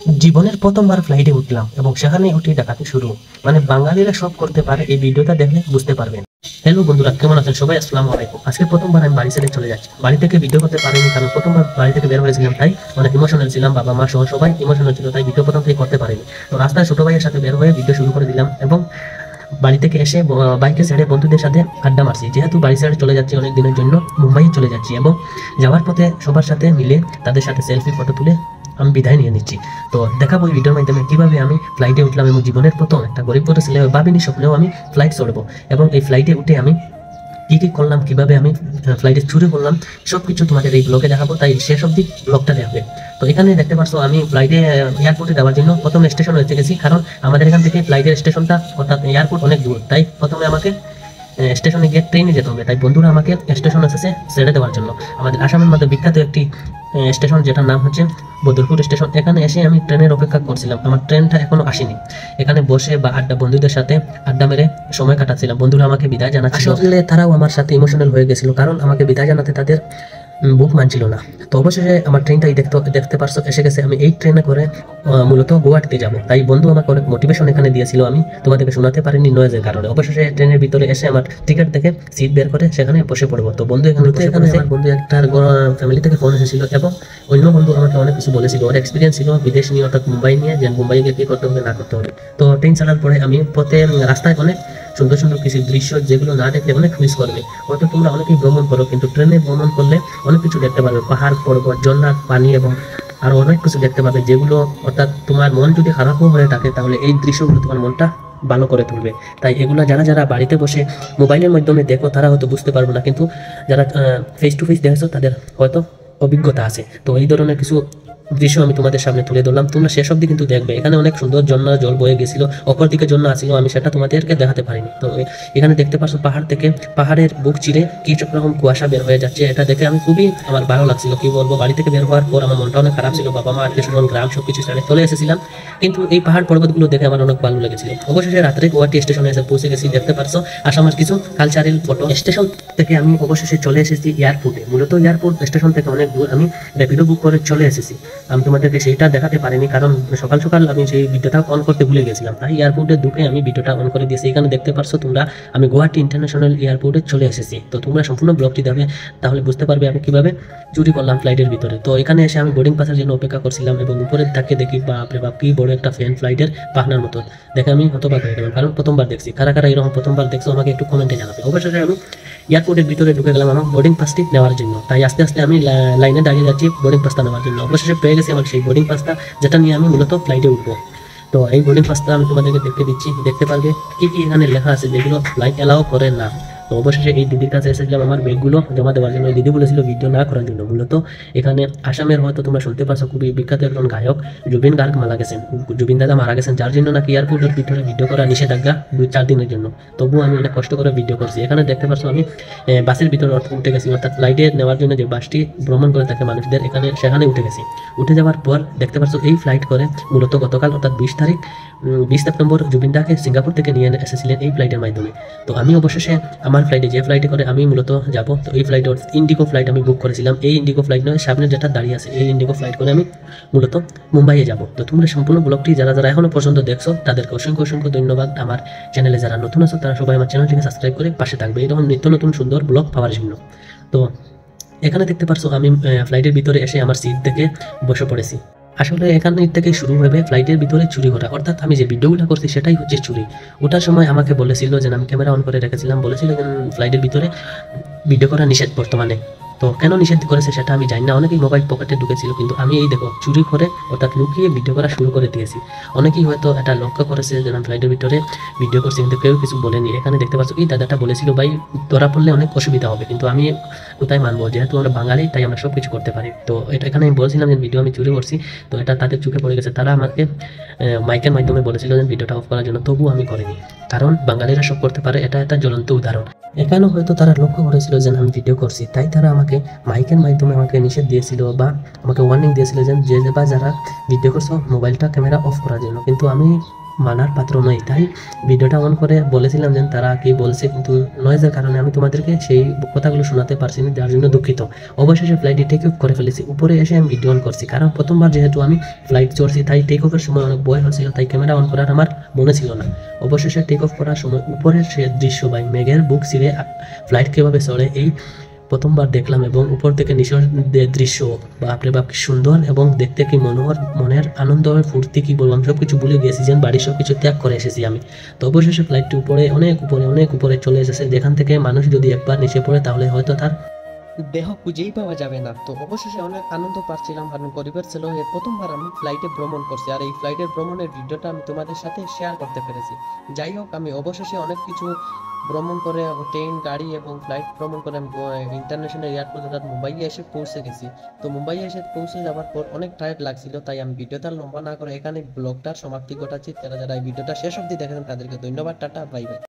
জীবনের প্রথমবার ফ্লাইটে উঠলাম এবং সেখানে উঠে ডাকাতি শুরু। মানে বাঙালিরা সব করতে পারে, এই ভিডিওটা দেখলে বুঝতে পারবেন। হ্যালো বন্ধুরা, কেমন আছেন সবাই? আসসালামু আলাইকুম। আজকে প্রথমবার আমি বাড়ি ছেড়ে চলে যাচ্ছি। বাড়ি থেকে ভিডিও করতে পারিনি, কারণ প্রথমবার বাড়ি থেকে বের হয়েছিলাম, তাই অনেক ইমোশনাল ছিলাম। বাবা মা সহ সবাই ইমোশনাল ছিল, তাই ভিডিও প্রথম থেকে করতে পারিনি। তো রাস্তায় ছোট ভাইয়ের সাথে বের হয়ে ভিডিও শুরু করে দিলাম এবং বাড়ি থেকে এসে বাইকে ছেড়ে বন্ধুদের সাথে আড্ডা মারছি। যেহেতু বাড়ি ছেড়ে চলে যাচ্ছি অনেক দিনের জন্য, মুম্বাই চলে যাচ্ছি এবং যাওয়ার পথে সবার সাথে মিলে তাদের সাথে সেলফি ফটো তুলে আমি বিদায় নিয়ে নিচ্ছি। তো দেখাবো এই ভিডিওর মাধ্যমে কিভাবে আমি ফ্লাইটে উঠলাম এবং জীবনের প্রথম একটা গরিব ঘরের ছেলে ভাবিনি স্বপ্নেও আমি ফ্লাইট চড়বো এবং এই ফ্লাইটে উঠে আমি কি কি করলাম, কিভাবে আমি ফ্লাইটে চুরি করলাম, সবকিছু তোমাদের এই ব্লগে দেখাবো, তাই শেষ অবধি ব্লগটা দেখবে। তো এখানে দেখতে পাচ্ছ আমি ফ্লাইটে এয়ারপোর্টে যাওয়ার জন্য প্রথম স্টেশনে এসে গেছি, কারণ আমাদের এখান থেকে ফ্লাইটের স্টেশনটা অর্থাৎ এয়ারপোর্ট অনেক দূর, তাই প্রথমে আমাকে স্টেশনে গিয়ে ট্রেনে যেতে হবে। তাই বন্ধুরা আমাকে স্টেশন এসেছে ছেড়ে দেওয়ার জন্য। আমাদের আসামের মধ্যে বিখ্যাত একটি স্টেশন, যেটার নাম হচ্ছে বদরপুর স্টেশন। এখানে এসে আমি ট্রেনের অপেক্ষা করছিলাম, আমার ট্রেনটা এখনো আসেনি। এখানে বসে বা বন্ধুদের সাথে আড্ডা মেরে সময় কাটাচ্ছিলাম। বন্ধুরা আমাকে বিদায় জানাচ্ছিল, আসলে তারাও আমার সাথে ইমোশনাল হয়ে গেছিল, কারণ আমাকে বিদায় জানাতে তাদের বুক মানছিল না। তো অবশেষে আমার ট্রেনটাই দেখতে পারছো এসে গেছে। আমি এই ট্রেনে করে মূলত গুয়াহাটিতে যাব। তাই বন্ধু আমাকে অনেক মোটিভেশন এখানে দিয়েছিল, আমি তোমাদেরকে শোনাতে পারিনি নয়েজের কারণে। অবশেষে ট্রেনের ভিতরে এসে আমার টিকিট দেখে সিট বের করে সেখানে বসে পড়বো। তো বন্ধু এখানে আমার বন্ধু একটা ফ্যামিলি থেকে ফোন এসেছিল এবং অন্য বন্ধু আমাকে অনেক কিছু বলেছিল, ওর এক্সপিরিয়েন্স ছিল বিদেশ নিয়ে, অর্থাৎ মুম্বাই নিয়ে, যে মুম্বাই গিয়ে কি করতে হবে না করতে হবে। তো ট্রেন চালার পরে আমি পথে রাস্তায় অনেক সুন্দর সুন্দর কিছু দৃশ্য, যেগুলো না দেখলে অনেক মিস করবে। হয়তো তোমরা অনেকেই ভ্রমণ করো, কিন্তু ট্রেনে ভ্রমণ করলে অনেক কিছু দেখতে পারবে, পাহাড় পর্বত, ঝর্ণা, পানি এবং আরো অনেক কিছু দেখতে পাবে, যেগুলো অর্থাৎ তোমার মন যদি খারাপও হয়ে থাকে তাহলে এই দৃশ্যগুলো তোমার মনটা ভালো করে তুলবে। তাই এগুলো যারা যারা বাড়িতে বসে মোবাইলের মাধ্যমে দেখো তারা হয়তো বুঝতে পারবে না, কিন্তু যারা ফেস টু ফেস দেখেছো তাদের হয়তো অভিজ্ঞতা আছে। তো এই ধরনের কিছু দৃশ্য আমি তোমাদের সামনে তুলে ধরলাম, তোমরা শেষ অব্দি কিন্তু দেখবে। এখানে অনেক সুন্দর ঝর্ণা জল বয়ে গেছিল, অপর দিকে ঝর্ণা আসছিল, আমি সেটা তোমাদেরকে দেখাতে পারিনি। তো এখানে দেখতে পাচ্ছ পাহাড় থেকে, পাহাড়ের বুক চিরে কি রকম কুয়াশা বের হয়ে যাচ্ছে, এটা দেখে আমি খুবই আমার ভালো লাগছিল। কি বলবো, বাড়ি থেকে বের হওয়ার পর আমার মনটা অনেক খারাপ ছিল, বাবা মা আত্মীয় স্বজন গ্রাম সবকিছু ছেড়ে চলে এসেছিলাম, কিন্তু এই পাহাড় পর্বতগুলো দেখে আমার অনেক ভালো লেগেছিল। অবশেষে রাত্রে গুয়াহাটি স্টেশনে এসে পৌঁছে গেছি। দেখতে পারছো আসামের কিছু কালচারাল ফটো। স্টেশন থেকে আমি অবশেষে চলে এসেছি এয়ারপোর্টে। মূলত এয়ারপোর্ট স্টেশন থেকে অনেক দূর, আমি র্যাপিডো বুক করে চলে এসেছি। আমি তোমাদেরকে সেইটা দেখাতে পারিনি, কারণ সকাল সকাল আমি সেই ভিডিওটা অন করতে ভুলে গেছিলাম, তাই এয়ারপোর্টে ঢুকে আমি ভিডিওটা অন করে দিয়েছি। এখানে দেখতে পারছো তোমরা আমি গুয়াহাটি ইন্টারন্যাশনাল এয়ারপোর্টে চলে এসেছি। তো তোমরা সম্পূর্ণ ব্লগটি দেখবে, তাহলে বুঝতে পারবে আমি কিভাবে চুরি করলাম ফ্লাইটের ভিতরে। তো এখানে এসে আমি বোর্ডিং পাসের জন্য অপেক্ষা করছিলাম এবং উপরের তাকে দেখি বাপরে বাপ, কি বড় একটা ফ্যান ফ্লাইটের পাখনার মতো। দেখে আমি হতবাক হয়ে গেলাম, কারণ প্রথমবার দেখছি। কারা কারা এরকম প্রথমবার দেখছো আমাকে একটু কমেন্টে জানাবে। অবশেষে আমি এয়ারপোর্টের ভিতরে ঢুকে গেলাম আমার বোর্ডিং পাসটি নেওয়ার জন্য। তাই আস্তে আস্তে আমি লাইনে দাঁড়িয়ে যাচ্ছি বোর্ডিং পাসটা নেওয়ার জন্য। অবশেষে পেয়ে গেছি আমার সেই বোর্ডিং পাসটা, যেটা নিয়ে আমি মূলত ফ্লাইটে উঠবো। তো এই বোর্ডিং পাসটা আমি তোমাদেরকে দেখতে দিচ্ছি, দেখতে পারবে কি কি এখানে লেখা আছে, যেগুলো ফ্লাইট অ্যালাউ করে না। তো অবশেষে এই দিদির কাছে এসেছিলাম আমার ব্যাগগুলো জমা দেওয়ার জন্য। দিদি বলেছিল ভিডিও না করার জন্য। মূলত এখানে আসামের হয়তো তোমরা শুনতে পারছো খুবই বিখ্যাত একজন গায়ক জুবিন গার্গ মারা গেছেন, জুবিন দাদা মারা গেছেন, যার জন্য নাকি এয়ারপোর্টের ভিতরে ভিডিও করা নিষেধাজ্ঞা 2-4 দিনের জন্য। তবুও আমি অনেক কষ্ট করে ভিডিও করছি। এখানে দেখতে পাচ্ছ আমি বাসের ভিতরে উঠে গেছি, অর্থাৎ ফ্লাইটে নেওয়ার জন্য যে বাসটি ভ্রমণ করে থাকে মানুষদের, সেখানে উঠে গেছি। উঠে যাওয়ার পর দেখতে পাচ্ছ এই ফ্লাইট করে মূলত গতকাল অর্থাৎ 20 সেপ্টেম্বর জুবিনদাকে সিঙ্গাপুর থেকে নিয়ে এসেছিলেন এই ফ্লাইটের মাধ্যমে। তো আমি অবশেষে আমার ফ্লাইটে, যে ফ্লাইটে করে আমি মূলত যাব, তো এই ফ্লাইটে ইন্ডিগো ফ্লাইট আমি বুক করেছিলাম। এই ইন্ডিগো ফ্লাইট নয়, সামনে যেটা দাঁড়িয়ে আছে এই ইন্ডিগো ফ্লাইট করে আমি মূলত মুম্বাইয়ে যাব। তো তোমরা সম্পূর্ণ ব্লগটি যারা যারা এখনো পর্যন্ত দেখছো তাদেরকে অসংখ্য অসংখ্য ধন্যবাদ। আমার চ্যানেলে যারা নতুন আছো তারা সবাই আমার চ্যানেলটিকে সাবস্ক্রাইব করে পাশে থাকবে এরকম নিত্য নতুন সুন্দর ব্লগ পাওয়ার জন্য। তো এখানে দেখতে পারছো আমি ফ্লাইটের ভিতরে এসে আমার সিট থেকে বসে পড়েছি। আসলে এখান থেকে শুরু হবে ফ্লাইটের ভিতরে চুরি করা, অর্থাৎ আমি যে ভিডিওগুলো করছি সেটাই হচ্ছে চুরি। ওটার সময় আমাকে বলেছিল যে আমি ক্যামেরা অন করে রেখেছিলাম, বলেছিল যে ফ্লাইটের ভিতরে ভিডিও করা নিষেধ বর্তমানে। তো কেন নিষেধ করেছে সেটা আমি জানি না, অনেকেই মোবাইল পকেটে ঢুকেছিল, কিন্তু আমি এই দেখো চুরি করে অর্থাৎ লুকিয়ে ভিডিও করা শুরু করে দিয়েছি। অনেকেই হয়তো এটা লক্ষ্য করেছে যে আমি ফ্লাইটের ভিতরে ভিডিও করছি, কিন্তু কেউ কিছু বলেনি। এখানে দেখতে পাচ্ছ এই দাদাটা বলেছিল ভাই ধরা পড়লে অনেক অসুবিধা হবে, কিন্তু আমি কোথায় মানবো, যেহেতু আমরা বাঙালি তাই আমরা সব কিছু করতে পারি। তো এটা এখানে আমি বলছিলাম যে ভিডিও আমি চুরি করছি, তো এটা তাদের চোখে পড়ে গেছে। তারা আমাকে মাইকের মাধ্যমে বলেছিল যে ভিডিওটা অফ করার জন্য, তবুও আমি করিনি, কারণ বাঙালিরা সব করতে পারে, এটা একটা জ্বলন্ত উদাহরণ। এখানেও হয়তো তারা লক্ষ্য করেছিল যে আমি ভিডিও করছি, তাই তারা আমাকে মাইকের মাধ্যমে আমাকে নিষেধ দিয়েছিল বা আমাকে ওয়ার্নিং দিয়েছিল যে বা যারা ভিডিও করছো মোবাইলটা ক্যামেরা অফ করার জন্য। কিন্তু আমি মানার পাত্র নয়। তাই ভিডিওটা অন করে বলেছিলাম যে তারা কি বলছে, কিন্তু নয়েজের কারণে আমি তোমাদেরকে সেই কথাগুলো শোনাতে পারছি না, যার জন্য দুঃখিত। অবশেষে ফ্লাইটে টেক অফ করে ফেলেছি। উপরে এসে আমি ভিডিও অন করছি, কারণ প্রথমবার যেহেতু আমি ফ্লাইট চড়ছি, তাই টেক অফের সময় অনেক ভয় হচ্ছিল, তাই ক্যামেরা অন করার আমার মনে ছিল না। অবশেষে টেক অফ করার সময় উপরের সে দৃশ্য ভাই, মেঘের বুক ছিঁড়ে ফ্লাইট কীভাবে চড়ে এই প্রথমবার দেখলাম, এবং উপর থেকে নিচের দৃশ্য বাপরে বাপ কি সুন্দর, এবং দেখতে কি মনোহর, মনের আনন্দ ফুর্তি কি বলবো, আমি সবকিছু ভুলে গেছি, যেন বাড়ির সবকিছু ত্যাগ করে এসেছি আমি। তো অবশেষে ফ্লাইটটি উপরে অনেক উপরে চলে এসেছে, যেখান থেকে মানুষ যদি একবার নিচে পড়ে তাহলে হয়তো তার দেহ খুঁজেই পাওয়া যাবে না। তো অবশেষে অনেক আনন্দ পাচ্ছিলাম, কারণ গরিবের ছেলে হয়ে প্রথমবার আমি ফ্লাইটে ভ্রমণ করছি, আর এই ফ্লাইটের ভ্রমণের ভিডিওটা আমি তোমাদের সাথে শেয়ার করতে পেরেছি। যাই হোক, আমি অবশেষে অনেক কিছু ভ্রমণ করে, ট্রেন, গাড়ি এবং ফ্লাইট ভ্রমণ করে আমি ইন্টারন্যাশনাল এয়ারপোর্ট অর্থাৎ মুম্বাইয়ে এসে পৌঁছে গেছি। তো মুম্বাইয়ে এসে পৌঁছে যাওয়ার পর অনেক টায়ার্ড লাগছিল, তাই আমি ভিডিওটা লম্বা না করে এখানে ব্লগটার সমাপ্তি ঘটাচ্ছি। যারা যারা এই ভিডিওটা শেষ অবধি দেখেন তাদেরকে ধন্যবাদ। Tata, bye bye.